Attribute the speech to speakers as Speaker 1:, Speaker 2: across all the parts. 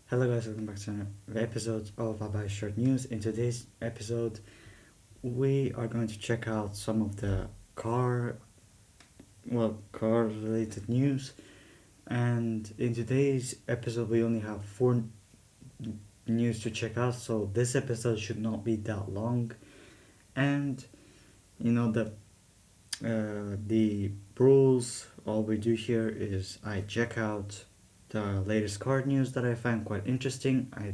Speaker 1: Hello guys, welcome back to another episode of Abay Short News. In today's episode, we are going to check out some of the car related news. And in today's episode, we only have four news to check out, so this episode should not be that long. And you know the rules. All we do here is I check out the latest car news that I find quite interesting. I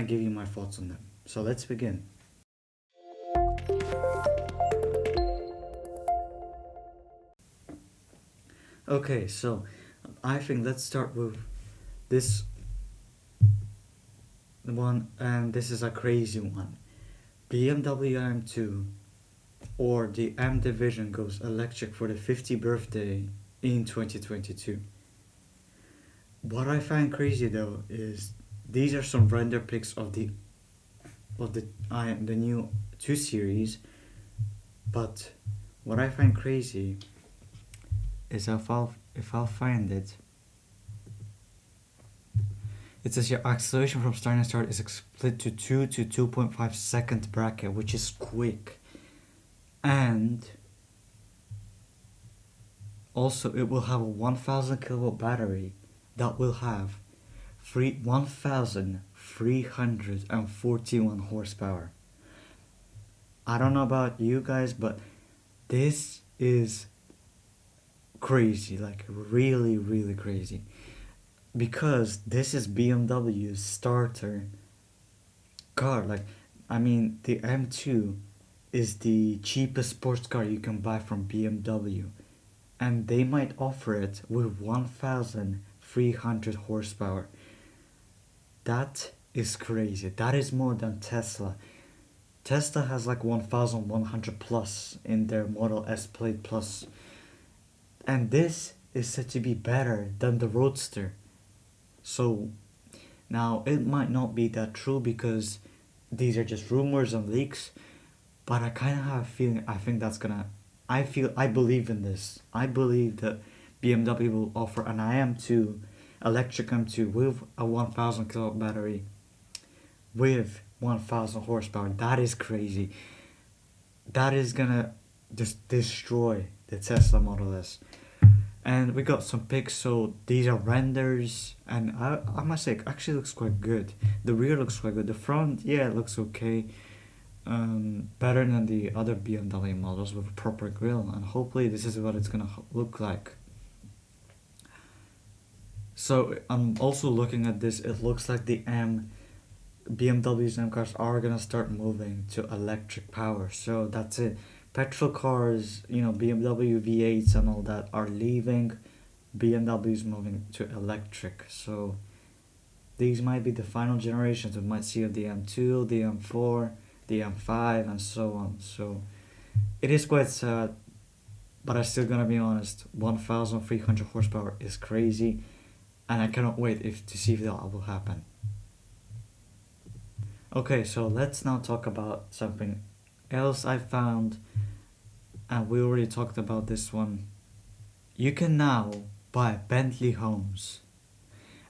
Speaker 1: give you my thoughts on them. So let's begin. Okay, so I think let's start with this one, and this is a crazy one. BMW M2 or the M division goes electric for the 50th birthday in 2022. What I find crazy though is these are some render pics of the new 2 series, but what I find crazy is if I'll find it. It says your acceleration from starting to start is split to 2 to 2.5 second bracket, which is quick. And also it will have a 1000 kilowatt battery that will have 1341 horsepower. I don't know about you guys, but this is crazy, like really, really crazy. Because this is BMW's starter car. The M2 is the cheapest sports car you can buy from BMW. And they might offer it with 1300 horsepower. That is crazy. That is more than Tesla. Tesla has like 1100 plus in their Model S Plate Plus. And this is said to be better than the Roadster. So now it might not be that true because these are just rumors and leaks, but I kind of have a feeling I believe in this. I believe that BMW will offer an electric M2 with a 1000 kilowatt battery with 1000 horsepower. That is crazy. That is gonna just destroy the Tesla Model S. And we got some pics, so these are renders, and I must say, it actually looks quite good. The rear looks quite good. The front, yeah, it looks okay. Better than the other BMW models with a proper grille, and hopefully this is what it's gonna look like. So I'm also looking at this. It looks like BMW's M cars are gonna start moving to electric power. So that's it. Petrol cars, BMW V8s and all that are leaving. BMW's moving to electric. So these might be the final generations. We might see of the M2, the M4, the M5, and so on. So it is quite sad, but I'm still gonna be honest. 1300 horsepower is crazy, and I cannot wait to see if that will happen. Okay, so let's now talk about something else I found, and we already talked about this one. You can now buy Bentley homes,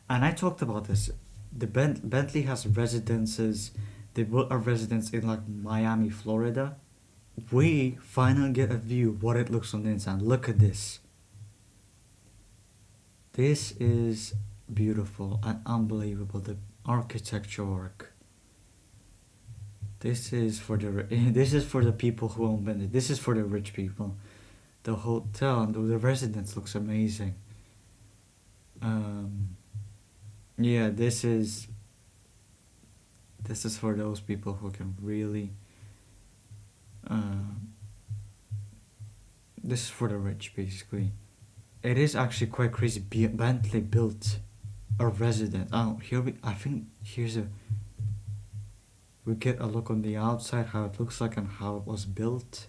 Speaker 1: and I talked about this. The Bentley has residences. They built a residence in like Miami, Florida. We finally get a view of what it looks on the inside. Look at this. This is beautiful and unbelievable. The architecture work. This is for the people who own Bentley. This is for the rich people. The hotel and the residence looks amazing. Yeah, this is for those people who can really. This is for the rich, basically. It is actually quite crazy. Bentley built a residence. We get a look on the outside, how it looks like and how it was built.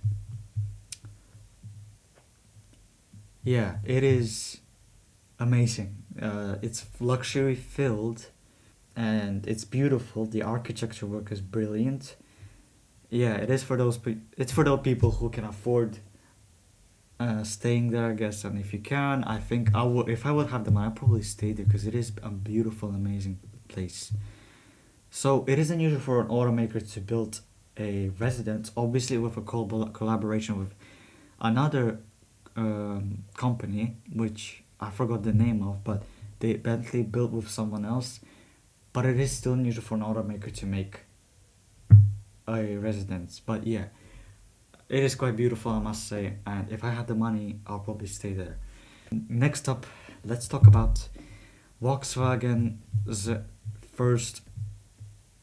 Speaker 1: Yeah, it is amazing. It's luxury filled, and it's beautiful. The architecture work is brilliant. Yeah, it is for those. It's for those people who can afford staying there, I guess. And if you can, I think I would. If I would have the money, I'd probably stay there because it is beautiful, amazing. place. So it is unusual for an automaker to build a residence, obviously with a collaboration with another company, which I forgot the name of, but they Bentley built with someone else. But it is still unusual for an automaker to make a residence. But yeah, it is quite beautiful, I must say. And if I had the money, I'll probably stay there. Next up, let's talk about Volkswagen's first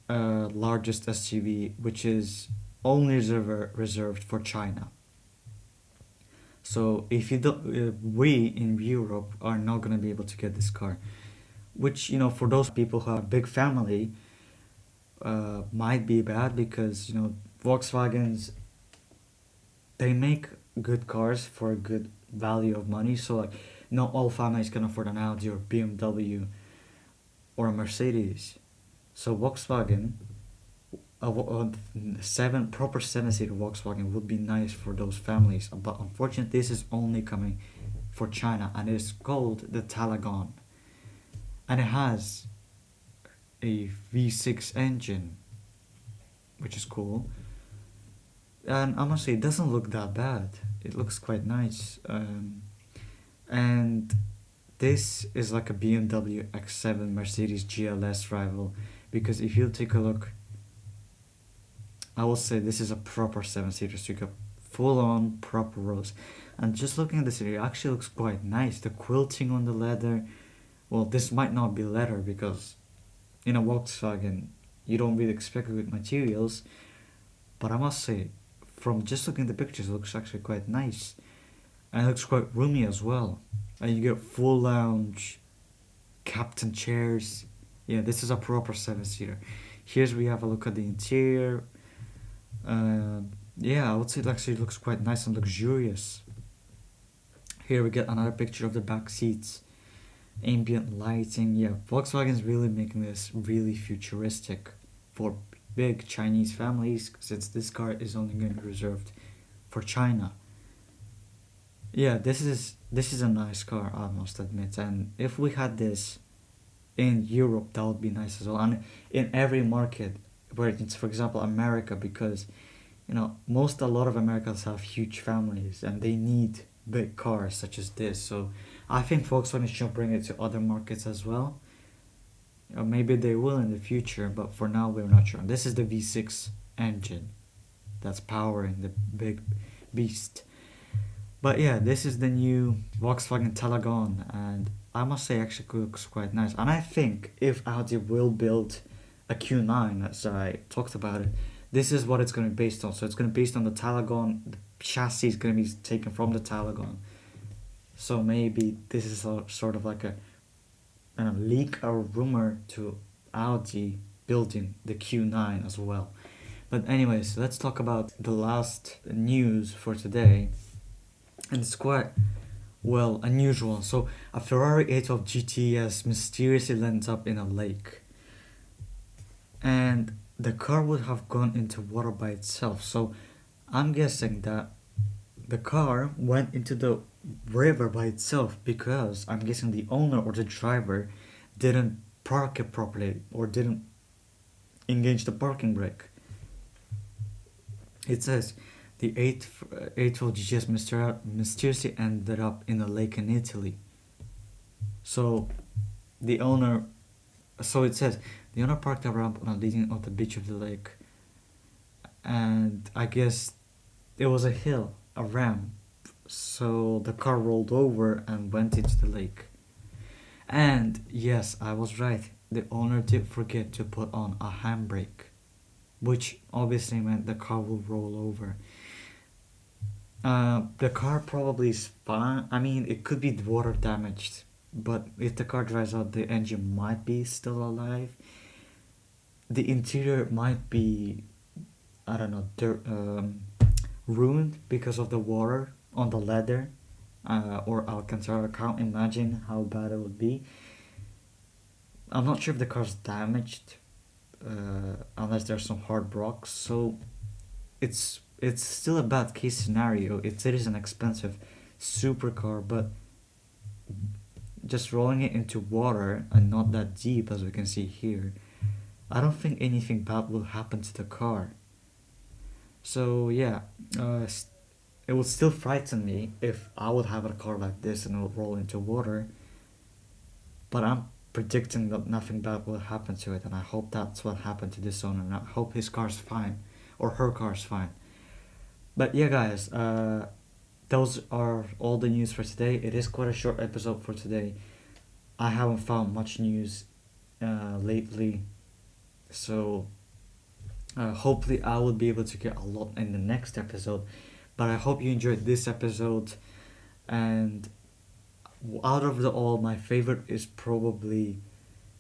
Speaker 1: largest SUV, which is only reserved for China. So if you don't, we in Europe are not gonna be able to get this car, which for those people who have a big family, might be bad because Volkswagens, they make good cars for a good value of money. So like, not all families can afford an Audi or BMW or a Mercedes. So Volkswagen, a proper 7-seater Volkswagen would be nice for those families. But unfortunately, this is only coming for China, and it is called the Taligan, and it has a V6 engine, which is cool. And I must say, it doesn't look that bad. It looks quite nice. And this is like a BMW X7 Mercedes GLS rival, because if you take a look, I will say this is a proper 7-seater, so you got full on proper rows. And just looking at this, it actually looks quite nice. The quilting on the leather, well, this might not be leather because in a Volkswagen you don't really expect good materials, but I must say, from just looking at the pictures, it looks actually quite nice. And it looks quite roomy as well. And you get full lounge, captain chairs. Yeah, this is a proper 7-seater. Here's we have a look at the interior. Yeah, I would say it actually looks quite nice and luxurious. Here we get another picture of the back seats. Ambient lighting. Yeah, Volkswagen's really making this really futuristic for big Chinese families, since this car is only going to be reserved for China. Yeah, this is a nice car, I must admit. And if we had this in Europe, that would be nice as well. And in every market, where it's, for example, America, because a lot of Americans have huge families and they need big cars such as this. So I think Volkswagen should bring it to other markets as well. Or maybe they will in the future, but for now we're not sure. This is the V6 engine that's powering the big beast. But yeah, this is the new Volkswagen Taligan, and I must say, actually looks quite nice. And I think if Audi will build a Q9, as I talked about it, this is what it's going to be based on. So it's going to be based on the Taligan. The chassis is going to be taken from the Taligan. So maybe this is sort of like a leak or rumor to Audi building the Q9 as well. But anyways, let's talk about the last news for today. And it's quite, well, unusual. So a Ferrari 812 GTS mysteriously lands up in a lake. And the car would have gone into water by itself. So I'm guessing that the car went into the river by itself, because I'm guessing the owner or the driver didn't park it properly or didn't engage the parking brake. It says the 812 GTS mysteriously ended up in a lake in Italy. So the owner, so it says the owner parked a ramp on a leading of the beach of the lake, and I guess it was a hill, a ramp, so the car rolled over and went into the lake. And yes, I was right, the owner did forget to put on a handbrake, which obviously meant the car will roll over. The car probably is fine. I mean, it could be water damaged, but if the car dries out, the engine might be still alive. The interior might be, I don't know, ruined because of the water on the leather, or Alcantara. I can't imagine how bad it would be. I'm not sure if the car's damaged, unless there's some hard rocks. So it's still a bad case scenario. It is an expensive supercar, but just rolling it into water and not that deep as we can see here, I don't think anything bad will happen to the car. So yeah, it would still frighten me if I would have a car like this and it would roll into water. But I'm predicting that nothing bad will happen to it, and I hope that's what happened to this owner. And I hope his car's fine, or her car's fine. But yeah, guys, those are all the news for today. It is quite a short episode for today. I haven't found much news lately, so hopefully I will be able to get a lot in the next episode. But I hope you enjoyed this episode, and out of the all, my favorite is probably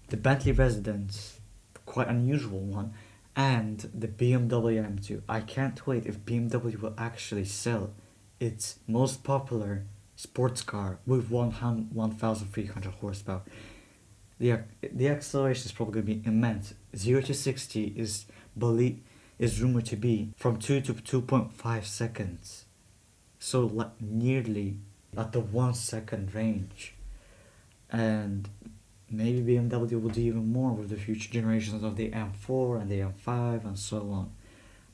Speaker 1: the Bentley Residence, quite unusual one, and the BMW M2. I can't wait if BMW will actually sell its most popular sports car with 1,300 horsepower. The acceleration is probably going to be immense. 0 to 60 is rumored to be from 2 to 2.5 seconds. So like nearly at the 1 second range. And maybe BMW will do even more with the future generations of the M4 and the M5 and so on.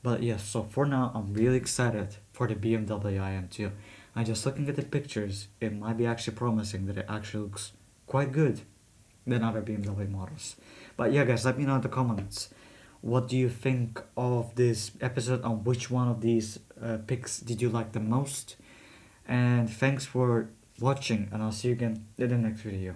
Speaker 1: But yes, so for now, I'm really excited for the BMW iM2. And just looking at the pictures, it might be actually promising that it actually looks quite good than other BMW models. But yeah, guys, let me know in the comments. What do you think of this episode, and which one of these picks did you like the most? And thanks for watching, and I'll see you again in the next video.